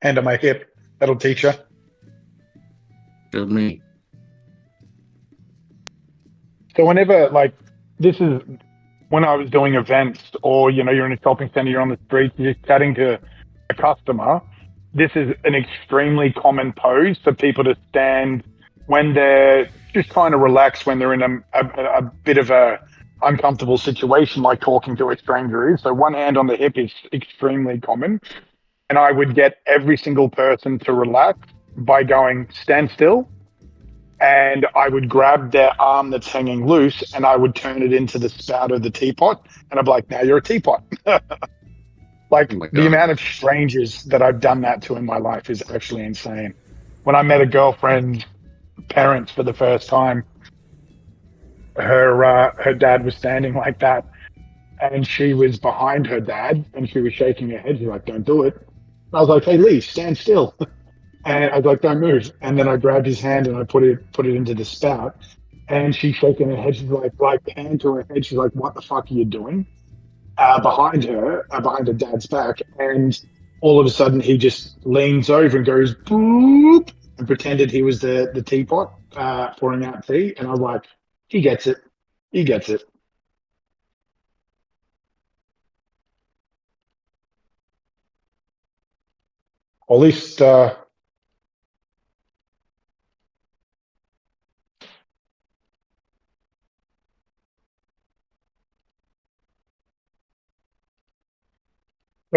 Hand on my hip. That'll teach you. Showed me. So whenever like this is when I was doing events, or you're in a shopping center, you're on the street, you're just chatting to a customer. This is an extremely common pose for people to stand when they're just trying to relax, when they're in a bit of a uncomfortable situation, like talking to a stranger is. So one hand on the hip is extremely common, and I would get every single person to relax by going stand still, and I would grab their arm that's hanging loose and I would turn it into the spout of the teapot. And I'm like, now you're a teapot. Oh Like my the god. amount of strangers that I've done that to in my life is actually insane. When I met a girlfriend's parents for the first time, her dad was standing like that, and she was behind her dad, and she was shaking her head. She's like, "Don't do it." And I was like, "Hey, Lee, stand still." And I was like, "Don't move." And then I grabbed his hand and I put it into the spout. And she's shaking her head. She's like hand to her head. She's like, "What the fuck are you doing?" Behind her dad's back, and all of a sudden he just leans over and goes boop, and pretended he was the teapot pouring out tea. And I was like, "He gets it. He gets it." Or at least, but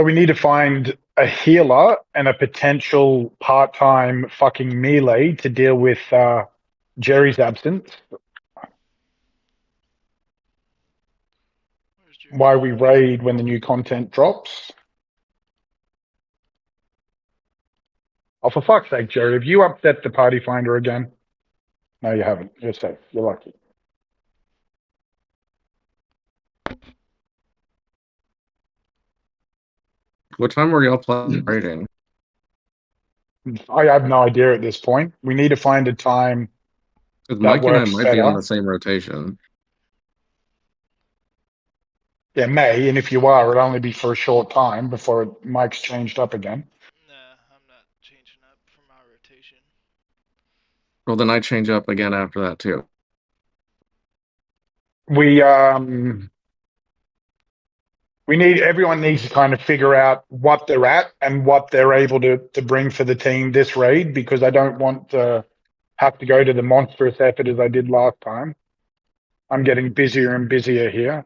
we need to find a healer and a potential part-time fucking melee to deal with Jerry's absence. Where's Jerry? Why we raid when the new content drops. Oh, for fuck's sake, Jerry, have you upset the party finder again? No, you haven't. You're safe. You're lucky. What time were y'all playing? I have no idea at this point. We need to find a time Because that Mikey and I works might be on better. the same rotation. Yeah, May, and if you are, it'll only be for a short time before Mike's changed up again. Nah, I'm not changing up for my rotation. Well, then I change up again after that too. We we need everyone needs to kind of figure out what they're at and what they're able to bring for the team this raid, because I don't want to have to go to the monstrous effort as I did last time. I'm getting busier and busier here.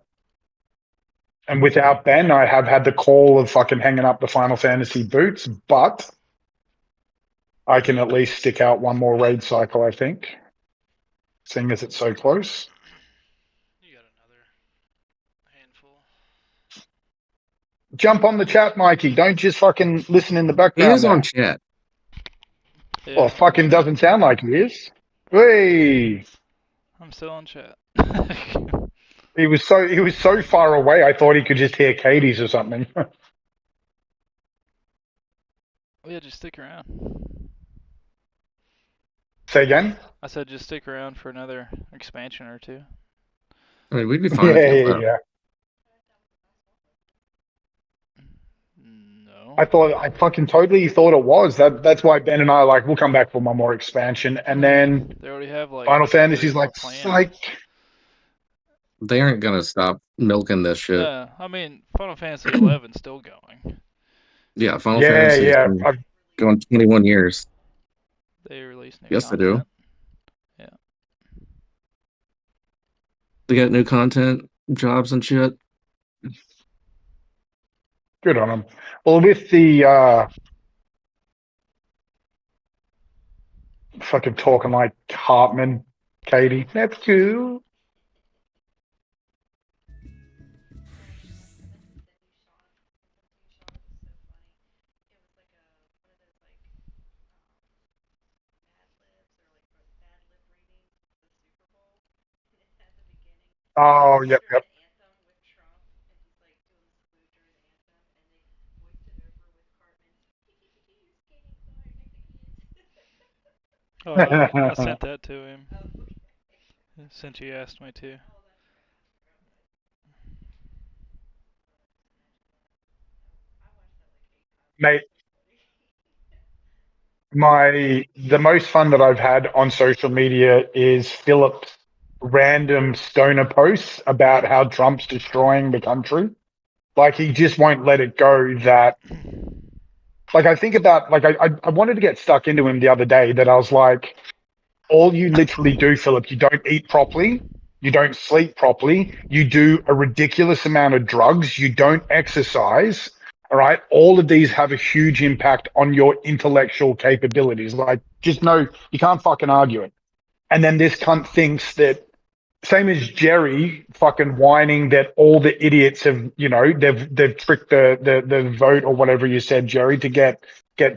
And without Ben, I have had the call of fucking hanging up the Final Fantasy boots, but I can at least stick out one more raid cycle, I think, seeing as it's so close. You got another handful. Jump on the chat, Mikey. Don't just fucking listen in the He background is on there. chat. Well, Yeah, I'm on fucking chat. doesn't sound like he is. Hey, I'm still on chat. he was so far away. I thought he could just hear Katie's or something. Yeah, just stick around. Say again? I said just stick around for another expansion or two. I mean, we'd be fine if Yeah, you yeah, left. yeah. No. I fucking totally thought it was. That's why Ben and I are like, we'll come back for one more expansion. And then They already have like Final 3 Fantasy's more like, planned. psych. They aren't gonna stop milking this shit. I mean Final Fantasy 11's still going. Yeah, Final Yeah, Fantasy's yeah. been going 21 years. They release new Yes, they do. content. Yeah. They got new content, jobs and shit. Good on them. Well, with the fucking talking like Hartman, Katie, that's cool. Oh, yep, yep. Oh, I sent that to him since you asked me to. Mate, The most fun that I've had on social media is Philip's random stoner posts about how Trump's destroying the country. Like he just won't let it go that like I think about like I wanted to get stuck into him the other day that I was like, all you literally do, Philip, you don't eat properly, you don't sleep properly, you do a ridiculous amount of drugs, you don't exercise. All right. All of these have a huge impact on your intellectual capabilities. Like, just know you can't fucking argue it. And then this cunt thinks that same as Jerry fucking whining that all the idiots have, they've tricked the vote or whatever you said, Jerry, to get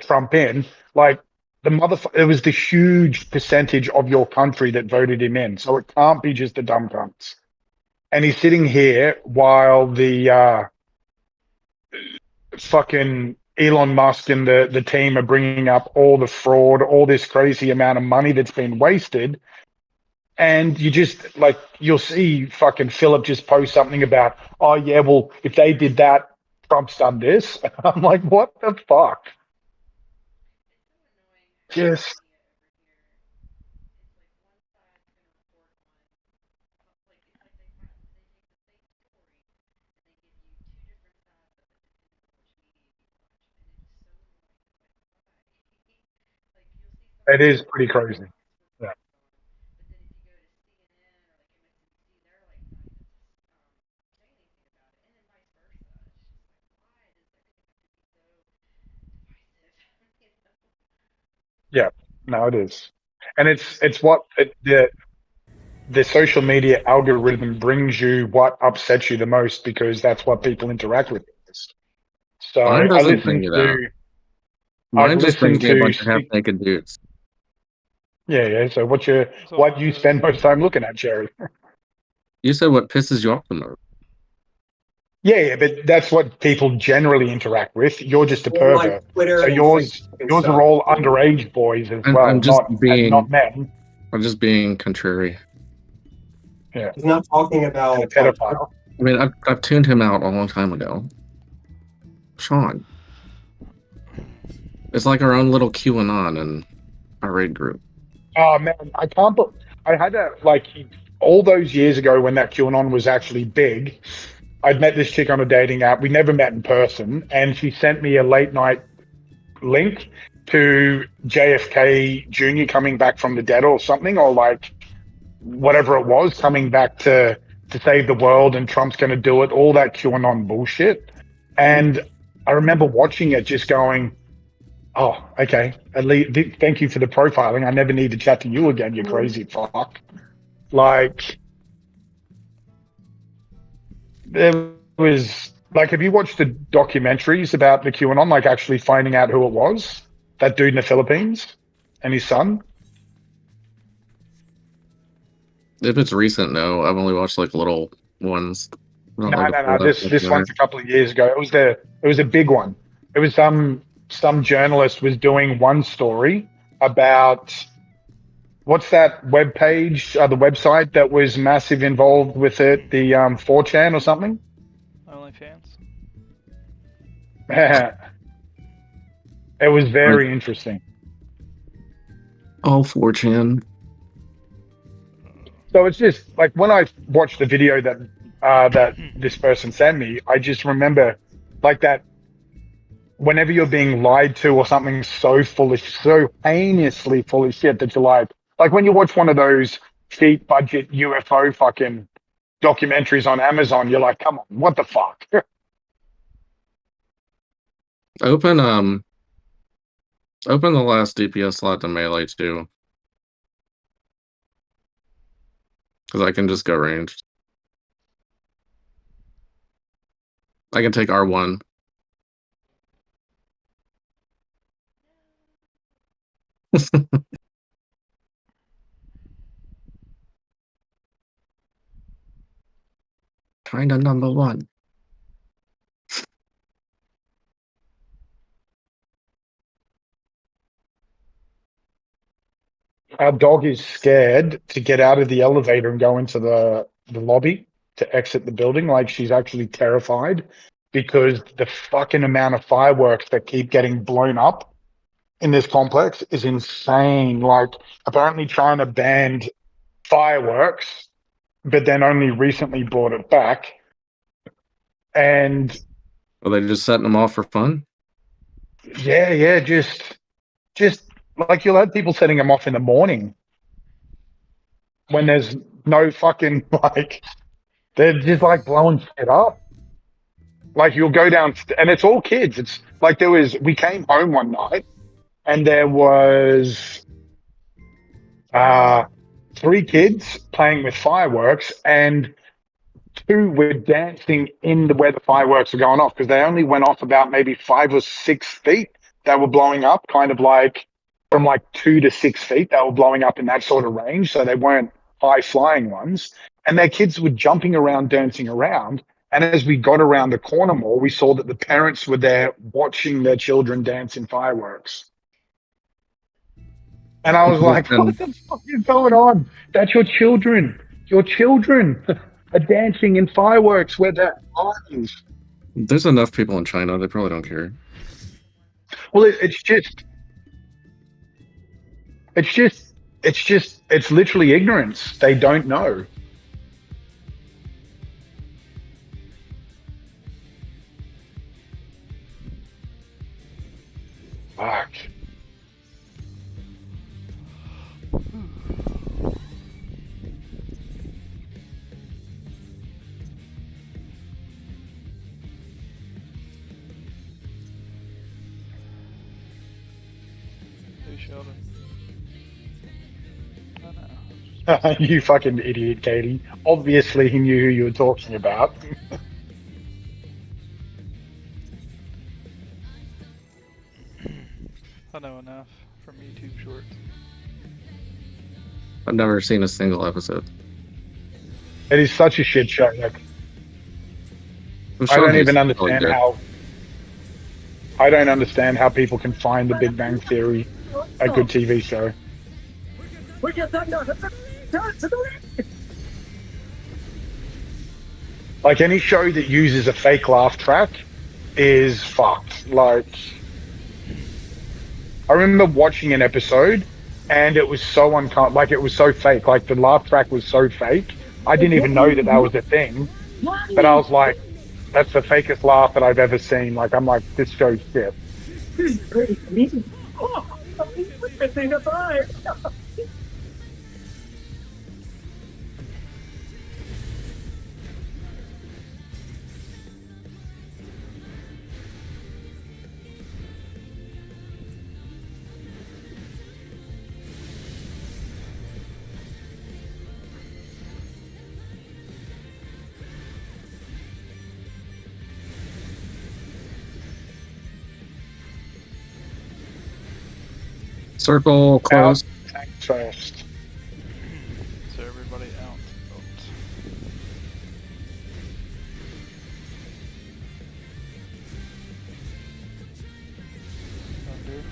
Trump in. Like the it was the huge percentage of your country that voted him in. So it can't be just the dumb cunts. And he's sitting here while the fucking Elon Musk and the team are bringing up all the fraud, all this crazy amount of money that's been wasted. And you just like you'll see fucking Philip just post something about, oh yeah, well if they did that, Trump's done this. I'm like, what the fuck? Just it is pretty crazy. Yeah. Yeah. No, it is. And it's what the social media algorithm brings you what upsets you the most because that's what people interact with. So Mine doesn't bring you that. I've Mine just brings listened me a to bunch of half naked dudes. yeah. So So, what you spend most time looking at, Jerry? You said what pisses you off the most. Yeah, but that's what people generally interact with. You're just a Or like pervert. Twitter So and yours Facebook and yours are stuff. all underage boys as I'm well, just not being men. I'm just being contrary. Yeah, He's not talking and a about like pedophile. I mean, I've tuned him out a long time ago. Sean, it's like our own little QAnon in our raid group. Oh man, I can't. I had a all those years ago when that QAnon was actually big. I'd met this chick on a dating app. We never met in person, and she sent me a late night link to JFK Jr. coming back from the dead or something, or like whatever it was, coming back to save the world, and Trump's going to do it. All that QAnon bullshit, and I remember watching it, just going, "Oh, okay. At least thank you for the profiling. I never need to chat to you again, you crazy fuck." Like there was like, have you watched the documentaries about the QAnon, like actually finding out who it was? That dude in the Philippines and his son? If it's recent, no. I've only watched like little ones. Not No, like a no, full no. This documentary. one's a couple of years ago. It was a big one. It was some journalist was doing one story about what's that web page, the website that was massive involved with it, the 4chan or something. OnlyFans. It was very interesting. All 4chan. So it's just like when I watched the video that this person sent me, I just remember like that whenever you're being lied to or something so foolish, so heinously full of shit that you're like when you watch one of those cheap budget UFO fucking documentaries on Amazon, you're like, come on, what the fuck? Open the last DPS slot to melee too. Because I can just go ranged. I can take R1. Kinda number one. Our dog is scared to get out of the elevator and go into the lobby to exit the building. Like she's actually terrified because the fucking amount of fireworks that keep getting blown up. in this complex is insane. Like, apparently China banned fireworks, but then only recently brought it back. And Are they just setting them off for fun? yeah, just like you'll have people setting them off in the morning when there's no fucking like they're just like blowing shit up. Like you'll go down and it's all kids. It's like we came home one night and there was uh 3 kids playing with fireworks and 2 were dancing in the where the fireworks were going off because they only went off about maybe 5 or 6 feet. They were blowing up, kind of like from like 2 to 6 feet. They were blowing up in that sort of range, so they weren't high flying ones. And their kids were jumping around, dancing around. And as we got around the corner more, we saw that the parents were there watching their children dance in fireworks. And I was like, what the fuck is going on? That's your children. Your children are dancing in fireworks where they're eyes. There's enough people in China. They probably don't care. Well, it's literally ignorance. They don't know. Fuck. Hey, Sheldon. Oh, no. You fucking idiot, Katie. Obviously, he knew who you were talking about. I know enough from YouTube shorts. I've never seen a single episode. It is such a shit show. Like, I'm I sure don't he's even really understand good. how. I don't understand how people can find The Big Bang Theory a good TV show. Like any show that uses a fake laugh track is fucked. Like, I remember watching an episode and it was so like it was so fake. Like the laugh track was so fake. I didn't even know that was a thing. But I was like, that's the fakest laugh that I've ever seen. Like, I'm like, this show's shit. Circle close. Tank first. So everybody out. Thunder.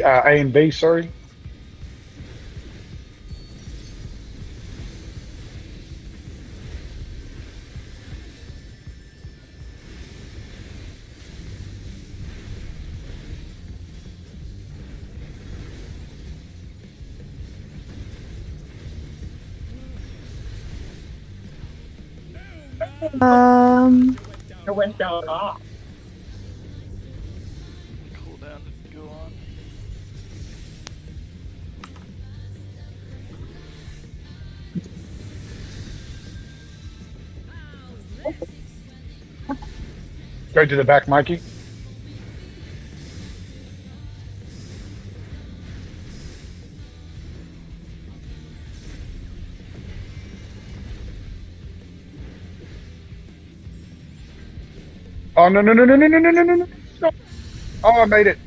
A and B, sorry. It went down off. Cool down to go on. Go to the back, Mikey. Oh no no no no no no no no no no! Stop. Oh, I made it.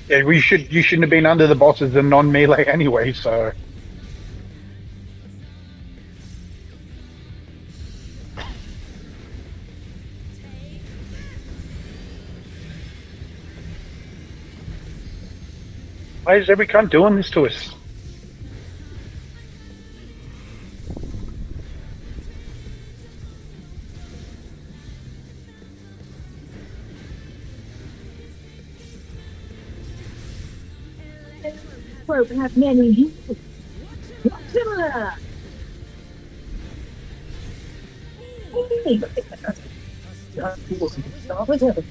Yeah, you shouldn't have been under the boss as a non-melee anyway, so. Why is every cunt doing this to us? Well, we have many uses. Similar. Start with her.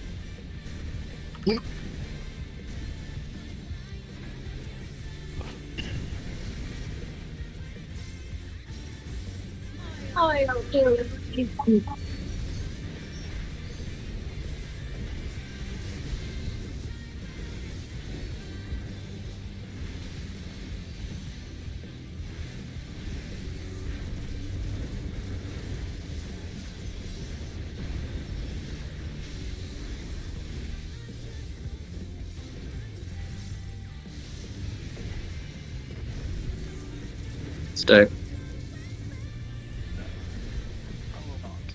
I don't do it. Stay. I will not.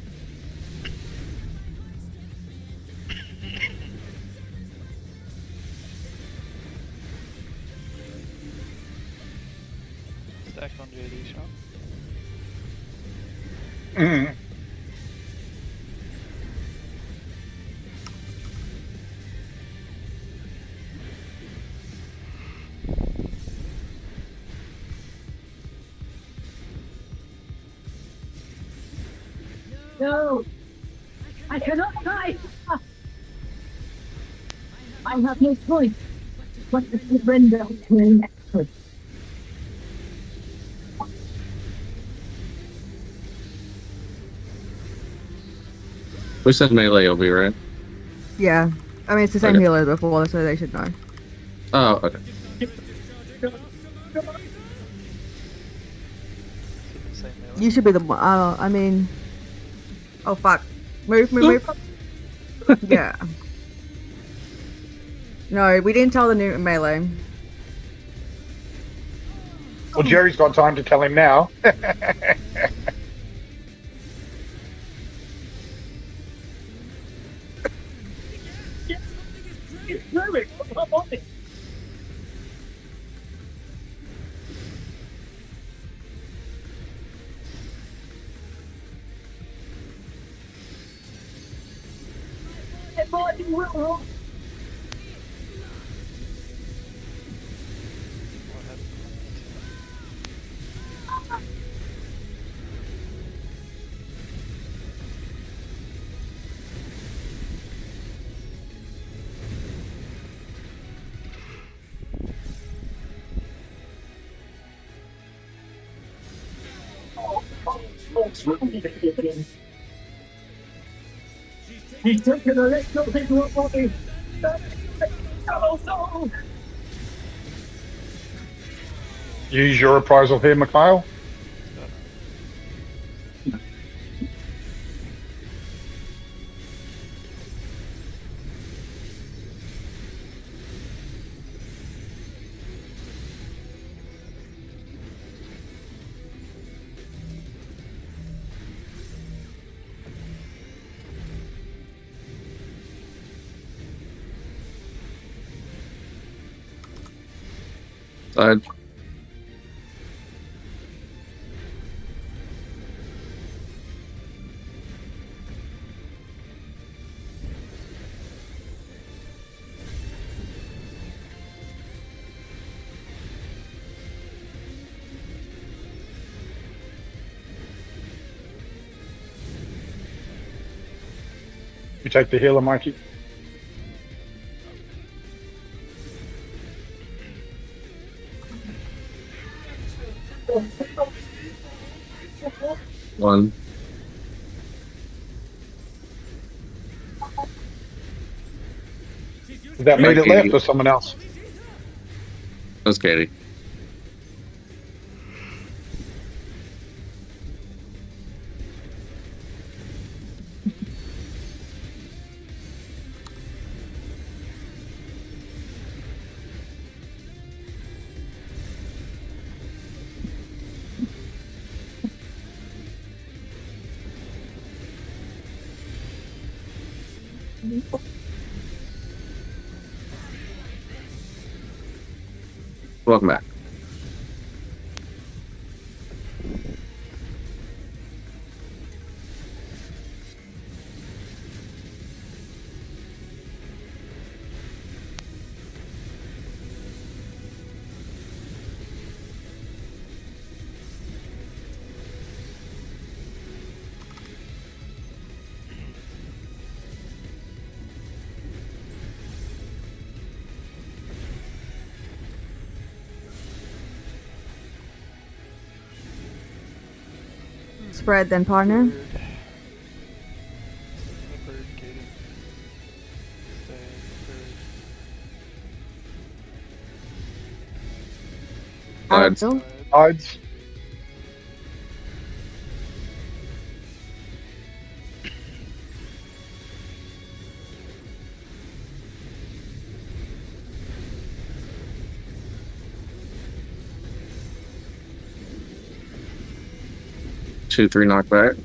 Stack on JD shot. Mm. No, I cannot die. I have no choice but to surrender to an expert. We said melee, you'll be right. Yeah. I mean, it's the same Okay. healer as before, so they should know. Oh, okay. Is it the same melee? You should be the one. I mean. Oh, fuck. Move, move, move. Yeah. No, we didn't tell the new melee. Well, Jerry's got time to tell him now. What happened? He's taking a little bit more body. Oh, no. Use your reprisal here, Mikhail. Side. You take the healer, Mikey. One. Is that me that Mikey. left or someone else? That's Katie. Welcome back. Spread then, partner. Bird. The bird, Katie. Stay, Sides. Bill. bird. Odds. Two, three knockback.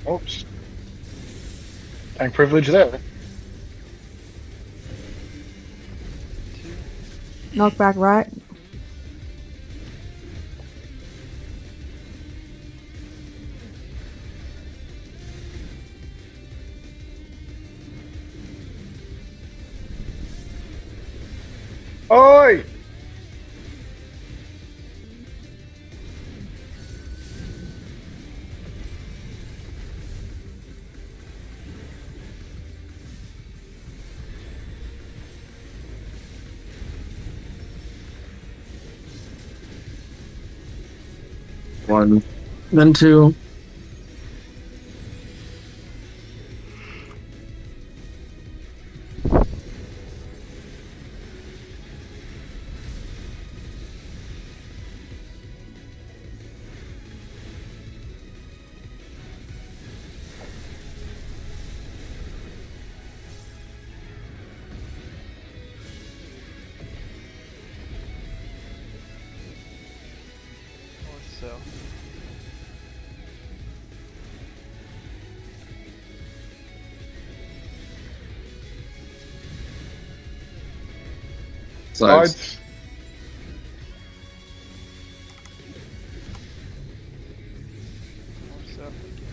Oops. Tank privilege there. Knockback right. Oi! One, then two. North, south. Sides. Odds. North, south again.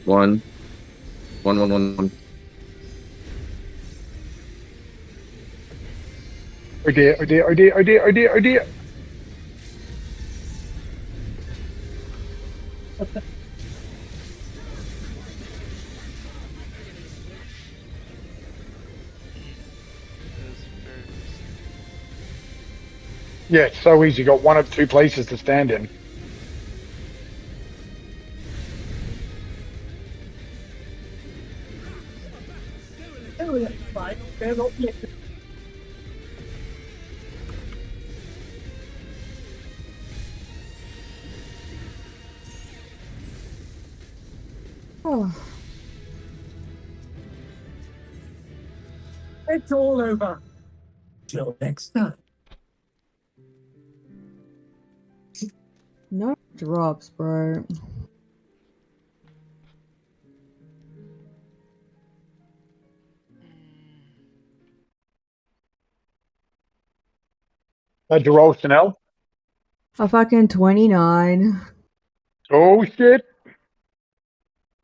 One. One. Oh dear, oh dear, oh dear, oh dear, oh dear, oh dear. It is very risky. Yeah, it's so easy. You got one of two places to stand in. Oh, It's all over. Till next time. No drops, bro. How'd you roll, Chanel? A fucking 29. Oh, shit.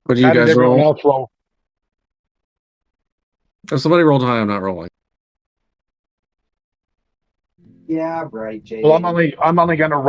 What do you How did guys everyone roll? else roll? If somebody rolled high, I'm not rolling. Yeah, right, JD. Well, I'm only going to roll